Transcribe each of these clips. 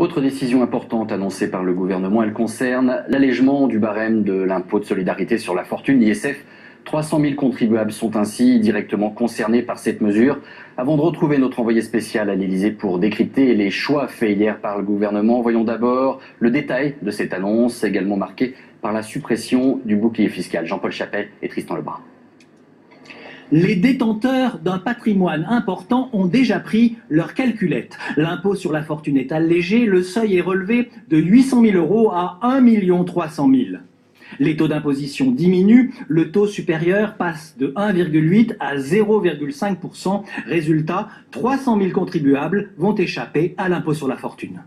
Autre décision importante annoncée par le gouvernement, elle concerne l'allègement du barème de l'impôt de solidarité sur la fortune, l'ISF. 300 000 contribuables sont ainsi directement concernés par cette mesure. Avant de retrouver notre envoyé spécial à l'Élysée pour décrypter les choix faits hier par le gouvernement, voyons d'abord le détail de cette annonce, également marquée par la suppression du bouclier fiscal. Jean-Paul Chapelle et Tristan Lebrun. Les détenteurs d'un patrimoine important ont déjà pris leur calculette. L'impôt sur la fortune est allégé, le seuil est relevé de 800 000 € à 1 300 000 €. Les taux d'imposition diminuent, le taux supérieur passe de 1,8 à 0,5%. Résultat, 300 000 contribuables vont échapper à l'impôt sur la fortune.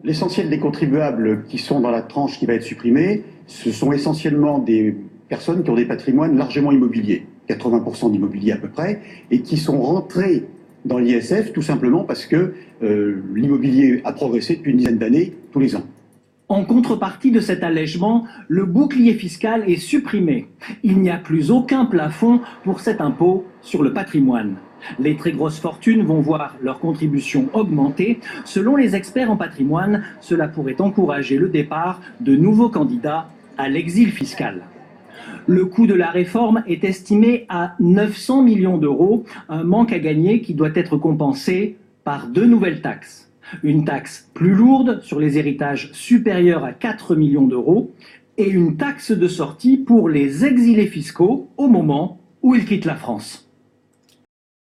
L'essentiel des contribuables qui sont dans la tranche qui va être supprimée, ce sont essentiellement des personnes qui ont des patrimoines largement immobiliers, 80% d'immobilier à peu près, et qui sont rentrés dans l'ISF tout simplement parce que l'immobilier a progressé depuis une dizaine d'années tous les ans. En contrepartie de cet allègement, le bouclier fiscal est supprimé. Il n'y a plus aucun plafond pour cet impôt sur le patrimoine. Les très grosses fortunes vont voir leur contribution augmenter. Selon les experts en patrimoine, cela pourrait encourager le départ de nouveaux candidats à l'exil fiscal. Le coût de la réforme est estimé à 900 millions d'euros, un manque à gagner qui doit être compensé par 2 nouvelles taxes. Une taxe plus lourde sur les héritages supérieurs à 4 millions d'euros et une taxe de sortie pour les exilés fiscaux au moment où ils quittent la France.